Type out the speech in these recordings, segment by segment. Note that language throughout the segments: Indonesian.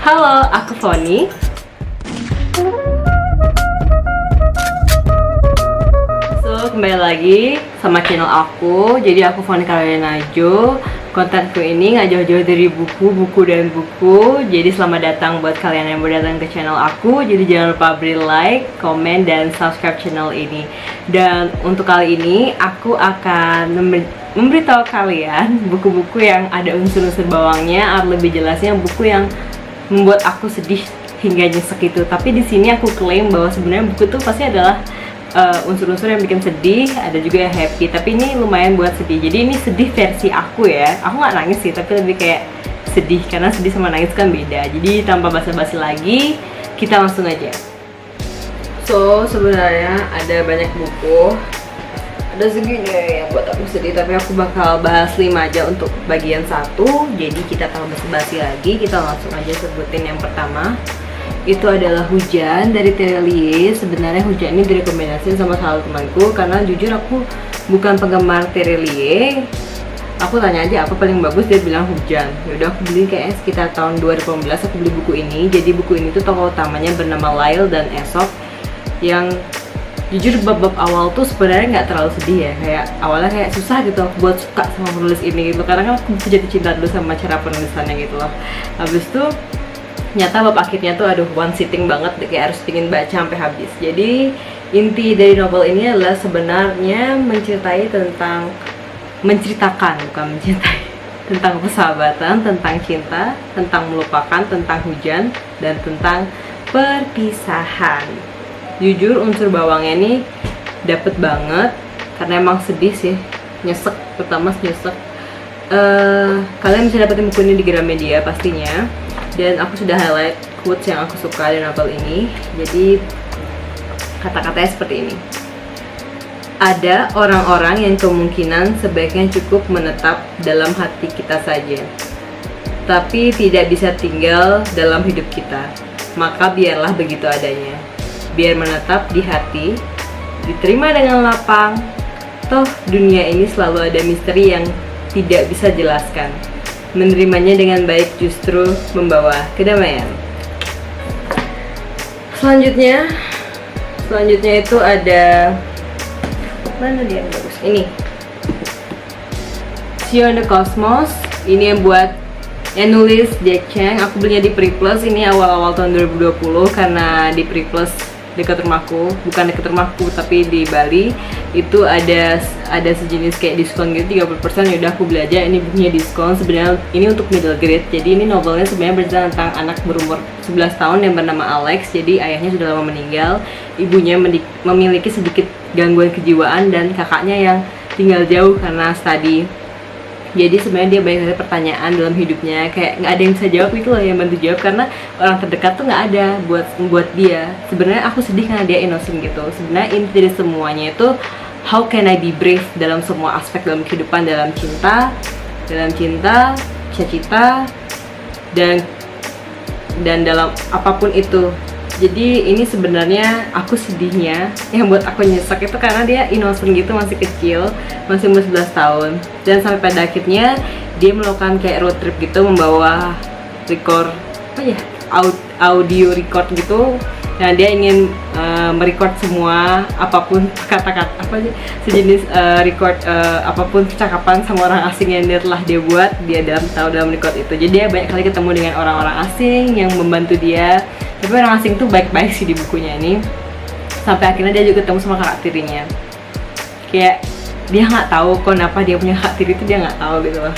Halo, aku Foni. Kembali lagi sama channel aku. Jadi aku Foni Karolinajo. Kontenku ini nggak jauh-jauh dari buku dan buku. Jadi selamat datang buat kalian yang baru datang ke channel aku. Jadi jangan lupa beri like, komen, dan subscribe channel ini. Dan untuk kali ini aku akan memberitahu kalian buku-buku yang ada unsur-unsur bawangnya, atau lebih jelasnya buku yang membuat aku sedih hingga nyesek itu. Tapi di sini aku klaim bahwa sebenarnya buku itu pasti adalah unsur-unsur yang bikin sedih, ada juga yang happy, tapi ini lumayan buat sedih. Jadi ini sedih versi aku ya. Aku nggak nangis sih, tapi lebih kayak sedih, karena sedih sama nangis kan beda. Jadi tanpa basa-basi lagi, kita langsung aja. So, sebenarnya ada banyak buku, ada segini yang buat aku sedih, tapi aku bakal bahas 5 aja untuk bagian 1. Jadi kita tanpa basa-basi lagi, kita langsung aja sebutin yang pertama. Itu adalah Hujan dari Terelie. Sebenarnya Hujan ini direkomendasiin sama salah temanku, karena jujur aku bukan penggemar Terelie. Aku tanya aja apa paling bagus, dia bilang Hujan. Yaudah aku beli kayaknya sekitar tahun 2018 aku beli buku ini. Jadi buku ini tuh tokoh utamanya bernama Lyle dan Aesop, yang jujur bab-bab awal tuh sebenarnya nggak terlalu sedih ya. Kayak awalnya kayak susah gitu aku buat suka sama penulis ini gitu, karena kan aku jatuh cinta dulu sama cara penulisannya gitu loh. Habis tuh nyata bab akhirnya tuh aduh one sitting banget, kayak harus pingin baca sampai habis. Jadi inti dari novel ini adalah sebenarnya tentang persahabatan, tentang cinta, tentang melupakan, tentang hujan, dan tentang perpisahan. Jujur unsur bawangnya nih dapet banget, karena emang sedih sih, nyesek, pertama nyesek. Kalian bisa dapetin buku ini di Gramedia pastinya. Dan aku sudah highlight quotes yang aku suka di novel ini. Jadi kata-katanya seperti ini. Ada orang-orang yang kemungkinan sebaiknya cukup menetap dalam hati kita saja, tapi tidak bisa tinggal dalam hidup kita. Maka biarlah begitu adanya. Biar menetap di hati, diterima dengan lapang. Toh dunia ini selalu ada misteri yang tidak bisa jelaskan. Menerimanya dengan baik justru membawa kedamaian. Selanjutnya itu ada, mana dia yang bagus? Ini See You on the Cosmos. Ini yang nulis Jack Chang. Aku belinya di Preplus. Ini awal-awal tahun 2020, karena di Preplus dekat rumahku, bukan dekat rumahku tapi di Bali itu ada sejenis kayak diskon gitu 30%. Yaudah aku beli aja, ini bukunya diskon. Sebenarnya ini untuk middle grade. Jadi ini novelnya sebenarnya bercerita tentang anak berumur 11 tahun yang bernama Alex. Jadi ayahnya sudah lama meninggal, ibunya memiliki sedikit gangguan kejiwaan, dan kakaknya yang tinggal jauh karena studi. Jadi sebenarnya dia banyak sekali pertanyaan dalam hidupnya, kayak nggak ada yang bisa jawab gitu loh, yang bantu jawab, karena orang terdekat tuh nggak ada buat dia. Sebenarnya aku sedih karena dia innocent gitu. Sebenarnya inti dari semuanya itu how can I be brave dalam semua aspek dalam kehidupan, dalam cinta, cita-cita, dan dalam apapun itu. Jadi ini sebenarnya aku sedihnya yang buat aku nyesek itu karena dia innocent gitu, masih kecil, masih umur 11 tahun. Dan sampai pada akhirnya dia melakukan kayak road trip gitu, membawa audio record gitu. Nah dia ingin merecord semua apapun kata-kata sejenis record apapun percakapan sama orang asing yang telah dia buat, dia dalam record itu. Jadi dia banyak kali ketemu dengan orang-orang asing yang membantu dia. Tapi orang asing tuh baik-baik sih di bukunya ini. Sampai akhirnya dia juga ketemu sama kakak tirinya. Kayak dia nggak tahu kenapa dia punya kakak tiri itu, dia nggak tahu gitu loh.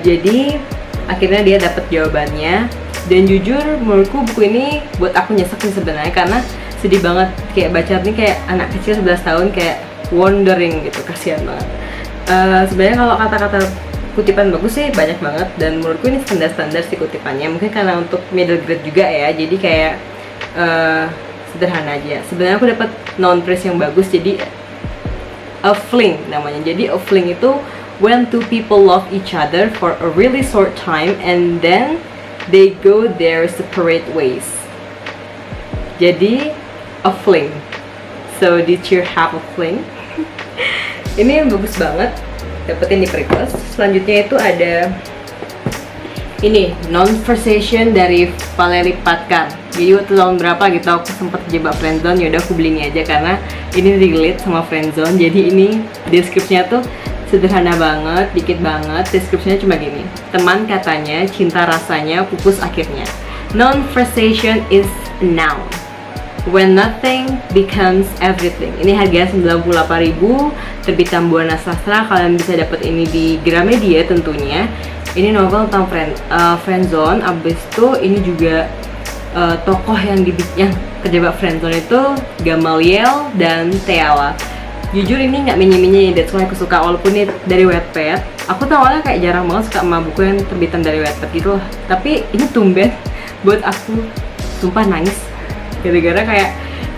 Jadi akhirnya dia dapet jawabannya. Dan jujur menurutku buku ini buat aku nyesek sih sebenarnya, karena sedih banget. Kayak baca nih kayak anak kecil 11 tahun kayak wondering gitu, kasihan banget. Sebenarnya kalau kata-kata kutipan bagus sih banyak banget, dan menurutku ini standar-standar sih kutipannya. Mungkin karena untuk middle grade juga ya, jadi kayak sederhana aja. Sebenarnya aku dapat noun phrase yang bagus, jadi a fling namanya. Jadi a fling itu when two people love each other for a really short time and then they go their separate ways. Jadi a fling. So did you have a fling? Ini yang bagus banget, dapetin di Preplus. Selanjutnya itu ada ini Non-Versation dari Valerie Patkar. Jadi waktu tahun berapa gitu aku sempat terjebak friendzone, yaudah aku beli ini aja karena ini relate sama friendzone. Jadi ini deskripsinya tuh sederhana banget, dikit banget. Deskripsinya cuma gini: teman katanya, cinta rasanya, pupus akhirnya. Non-Versation is a noun when nothing becomes everything. Ini harganya 98.000, terbitan Buana Sastra. Kalian bisa dapat ini di Gramedia tentunya. Ini novel tentang friendzone. Abis itu ini juga tokoh yang terjebak friendzone itu Gamaliel dan Teala. Jujur ini nggak minyi-minyi, that's why aku suka. Walaupun ini dari Wattpad, aku tuh awalnya kayak jarang banget suka sama buku yang terbitan dari Wattpad gitu loh. Tapi ini tumben buat aku, sumpah nangis gara-gara kayak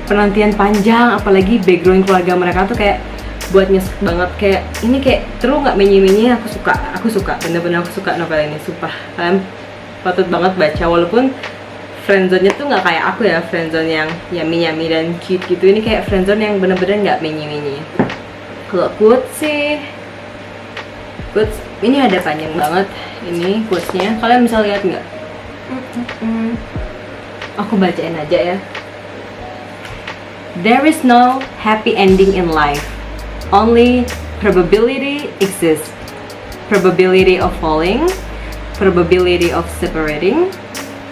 penantian panjang, apalagi background keluarga mereka tuh kayak buat nyesek banget. Kayak ini kayak terus nggak menyi-menyi. Aku suka bener-bener aku suka novel ini, sumpah. Kalian patut banget baca. Walaupun friendzone-nya tuh nggak kayak aku ya, friendzone yang yummy dan cute gitu. Ini kayak friendzone yang bener-bener nggak menyi-menyi. Kalau quotes sih, quotes ini ada panjang banget ini quotesnya. Kalian bisa lihat nggak? Aku bacain aja ya. There is no happy ending in life. Only probability exists. Probability of falling, probability of separating,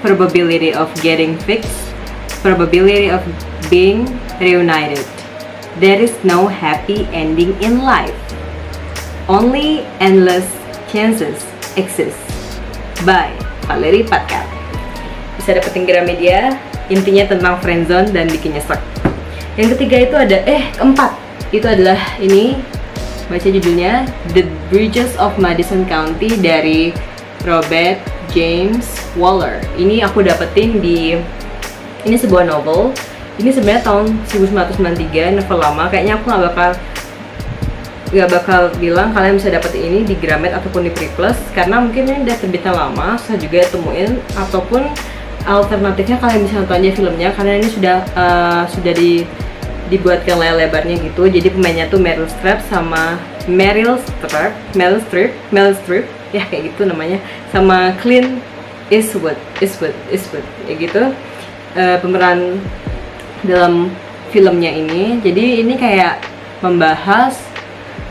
probability of getting fixed, probability of being reunited. There is no happy ending in life. Only endless chances exist. By Valerie Patkar. Bisa dapetin Gramedia. Intinya tentang friendzone dan bikin nyesek. Yang ketiga itu ada keempat itu adalah ini, baca judulnya The Bridges of Madison County dari Robert James Waller. Ini aku dapetin di, ini sebuah novel. Ini sebenarnya tahun 1993, novel lama. Kayaknya aku nggak bakal bilang kalian bisa dapet ini di Gramet ataupun di Priplus karena mungkin ini udah terbitan lama, saya juga temuin. Ataupun alternatifnya kalian bisa nonton aja filmnya karena ini sudah dibuatkan layar lebarnya gitu. Jadi pemainnya tuh Meryl Streep ya kayak gitu namanya, sama Clint Eastwood ya gitu. Pemeran dalam filmnya ini. Jadi ini kayak membahas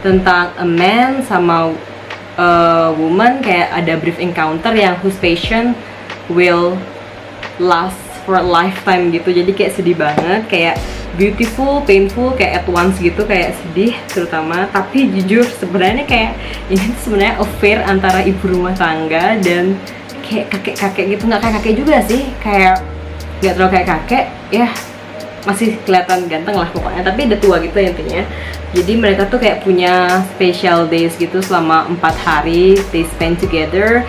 tentang a man sama woman, kayak ada brief encounter yang whose passion will last for a lifetime gitu. Jadi kayak sedih banget, kayak beautiful, painful, kayak at once gitu, kayak sedih terutama. Tapi jujur sebenarnya kayak ini sebenarnya affair antara ibu rumah tangga dan kayak kakek-kakek gitu. Nggak kayak kakek juga sih, kayak nggak terlalu kayak kakek ya, masih kelihatan ganteng lah pokoknya, tapi udah tua gitu intinya. Jadi mereka tuh kayak punya special days gitu selama 4 hari they spend together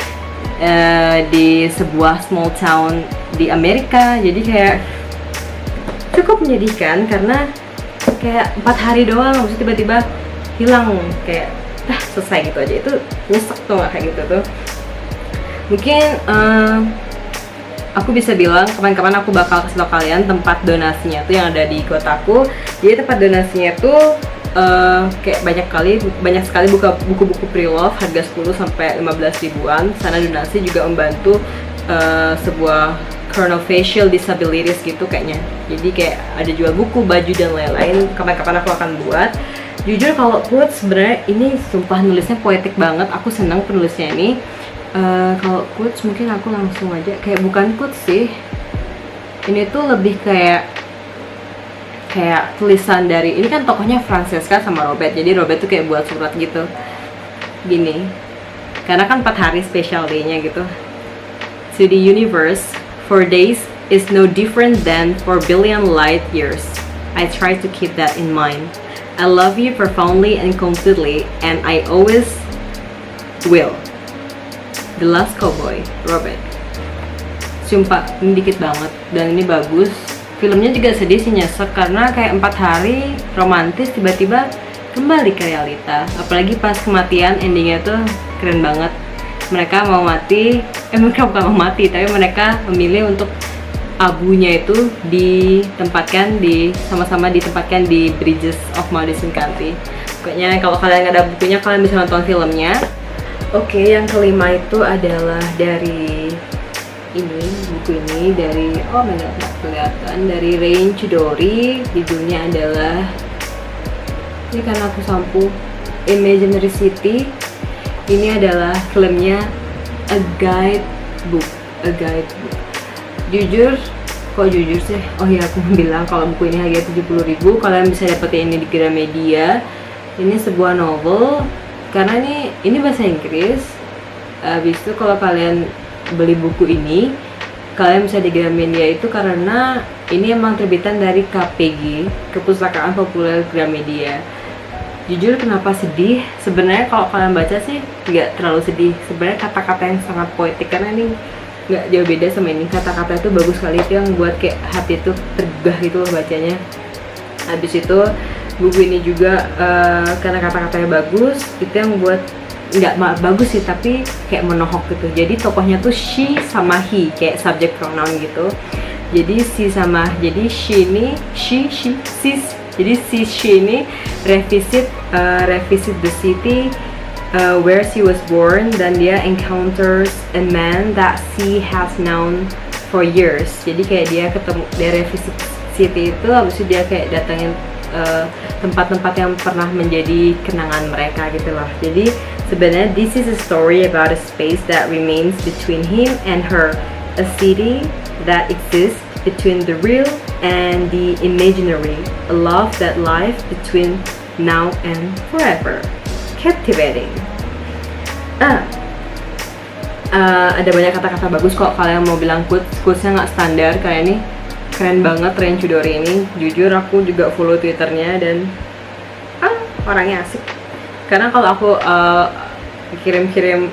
di sebuah small town di Amerika. Jadi kayak cukup menyedihkan karena kayak 4 hari doang habis itu tiba-tiba hilang, kayak selesai gitu aja. Itu nyesek tuh nggak kayak gitu tuh. Mungkin aku bisa bilang kapan-kapan aku bakal kasih tau kalian tempat donasinya tuh yang ada di kotaku. Jadi tempat donasinya tuh kayak banyak sekali buku-buku pre-love harga 10 sampai 15 ribuan. Sana donasi juga membantu sebuah chronofacial disabilities gitu kayaknya. Jadi kayak ada jual buku, baju dan lain-lain. Kapan-kapan aku akan buat. Jujur kalau quotes sebenarnya ini sumpah nulisnya poetik banget. Aku senang penulisnya ini. Kalau quotes mungkin aku langsung aja, kayak bukan quotes sih. Ini tuh lebih kayak tulisan dari, ini kan tokohnya Francesca sama Robert. Jadi Robert tuh kayak buat surat gitu. Gini. Karena kan 4 hari special day-nya gitu. To the universe, 4 days is no different than 4 billion light years. I try to keep that in mind. I love you profoundly and completely, and I always will. The Last Cowboy, Robert. Sumpah, ini dikit banget dan ini bagus. Filmnya juga sedih sih, nyesek karena kayak 4 hari romantis tiba-tiba kembali ke realita. Apalagi pas kematian, endingnya tuh keren banget. Mereka mau mati, mereka bukan mau mati, tapi mereka memilih untuk abunya itu sama-sama ditempatkan di Bridges of Madison County. Pokoknya kalau kalian nggak ada bukunya, kalian bisa nonton filmnya. Oke, yang kelima itu adalah dari ini, buku ini dari, oh my god, nggak kelihatan, dari Rain Chudori. Judulnya adalah, ini karena aku sampu, Imaginary City. Ini adalah klaimnya a guide book. Jujur, kok jujur sih? Oh ya, aku bilang kalau buku ini harganya 70.000. Kalian bisa dapetin ini di Gramedia. Ini sebuah novel, karena ini bahasa Inggris. Habis itu kalau kalian beli buku ini, kalian bisa di Gramedia itu karena ini emang terbitan dari KPG, Kepustakaan Populer Gramedia. Jujur kenapa sedih? Sebenarnya kalau kalian baca sih nggak terlalu sedih. Sebenarnya kata-kata yang sangat poetik, karena ini nggak jauh beda sama ini. Kata-kata itu bagus sekali, itu yang buat kayak hati itu tergugah gitu loh bacanya. Habis itu buku ini juga karena kata-katanya bagus, itu yang buat nggak bagus sih, tapi kayak menohok gitu. Jadi tokohnya tuh she sama he, kayak subject pronoun gitu. Jadi she ini jadi she ini revisit the city where she was born, dan dia encounters a man that she has known for years. Jadi kayak dia revisit city itu, habis itu dia kayak datangin tempat-tempat yang pernah menjadi kenangan mereka gitu loh. Jadi sebenarnya this is a story about a space that remains between him and her, a city that exists between the real and the imaginary, a love that lies between now and forever. Captivating. Ada banyak kata-kata bagus kok. Kalian mau bilang quotesnya nggak standar, kayak ini keren banget Rain Chudori ini. Jujur aku juga follow Twitternya, dan orangnya asik. Karena kalau aku kirim-kirim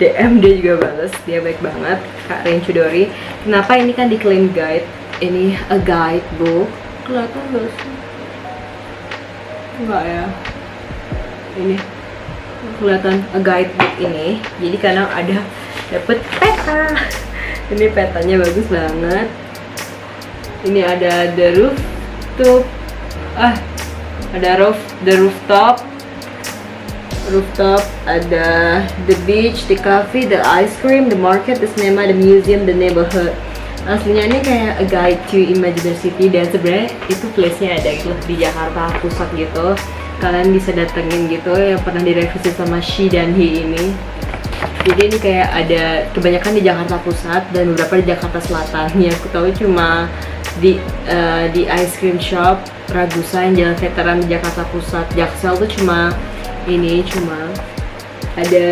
DM, dia juga balas, dia baik banget Kak Rain Chudori. Kenapa ini kan diklaim guide, ini a guidebook, kelihatan gak sih? Enggak ya, ini kelihatan a guidebook ini. Jadi karena ada dapet peta, ini petanya bagus banget. Ini ada the rooftop, the rooftop, ada the beach, the cafe, the ice cream, the market, the cinema, the museum, the neighborhood. Aslinya ini kayak a guide to imaginary city, dan sebenarnya itu place-nya ada gitu di Jakarta Pusat gitu. Kalian bisa datengin gitu, yang pernah direvisi sama she dan he ini. Jadi ini kayak ada kebanyakan di Jakarta Pusat dan beberapa di Jakarta Selatan. Ya aku tahu cuma di ice cream shop Ragusa yang Jalan Veteran di Jakarta Pusat. Jaksel tuh cuma ada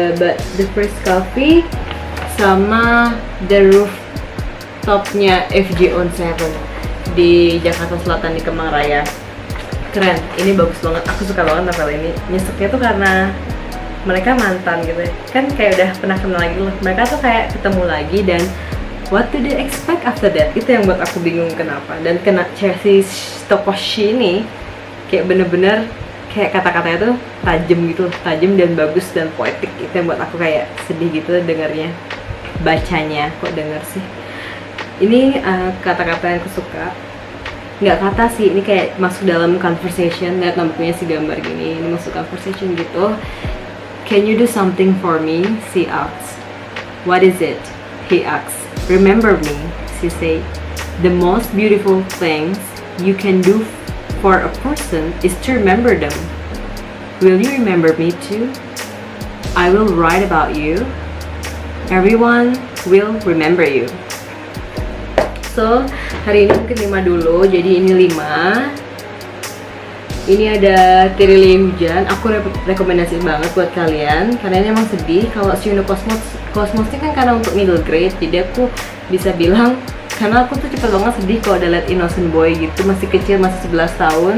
the first coffee sama the rooftopnya FJ on 7 di Jakarta Selatan di Kemang Raya. Keren, ini bagus banget. Aku suka banget novel ini. Nyeseknya tuh karena mereka mantan gitu, kan kayak udah pernah kenal lagi loh. Mereka tuh kayak ketemu lagi, dan what do they expect after that? Itu yang buat aku bingung kenapa. Dan si tokoh she ini kayak bener-bener kayak kata-katanya tuh tajam dan bagus dan poetik. Itu yang buat aku kayak sedih gitu dengarnya, bacanya. Kok denger sih? Ini kata-kata yang aku suka. Nggak kata sih, ini kayak masuk dalam conversation. Lihat bukunya si gambar gini, ini masuk conversation gitu. Can you do something for me? She asks. What is it? He asks. Remember me, she said. The most beautiful things you can do for a person is to remember them. Will you remember me too? I will write about you. Everyone will remember you. So, hari ini mungkin 5 dulu. Jadi ini 5. Ini ada Tirili Hujan. Aku rekomendasi banget buat kalian karena ini emang sedih. Kalau Shiino Cosmos ini kan karena untuk middle grade, jadi aku bisa bilang karena aku tuh cepet banget sedih kalau ada liat Innocent Boy gitu, masih kecil, masih 11 tahun.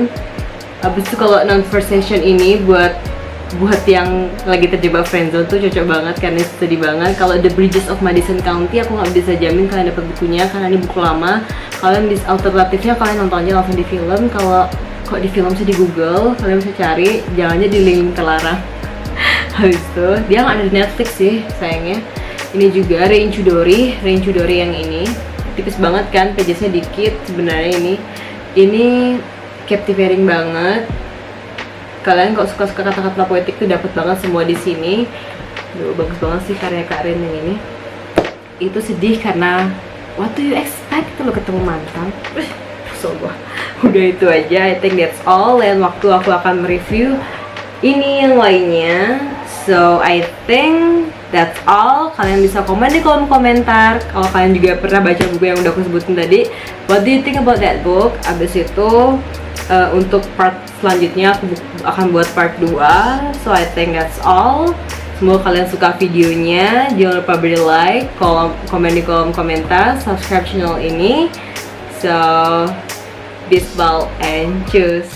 Abis itu kalau Conversation ini buat yang lagi terjebak friendzone tuh cocok banget karena sedih banget. Kalau The Bridges of Madison County aku nggak bisa jamin kalian dapat bukunya karena ini buku lama. Kalian bisa alternatifnya kalian nonton aja langsung di film. Kalau kok di film sih di Google, kalian bisa cari, jangannya di link terlarang. Habis itu dia nggak ada di Netflix sih sayangnya. Ini juga Rain Chudori yang ini tipis banget kan, pagesnya dikit sebenarnya. Ini captivating banget. Kalian kok suka-suka kata-kata poetik tuh dapat banget semua di sini. Duh, bagus banget sih karya Kak Rin yang ini. Itu sedih karena what do you expect lo ketemu mantan. So gua. Udah itu aja, I think that's all. Lain waktu aku akan mereview ini yang lainnya. So I think that's all. Kalian bisa komen di kolom komentar kalau kalian juga pernah baca buku yang udah aku sebutin tadi. What do you think about that book? Abis itu untuk part selanjutnya aku akan buat part 2. So I think that's all. Semoga kalian suka videonya. Jangan lupa beri like, komen di kolom komentar, subscribe channel ini. So, bisbal and choose.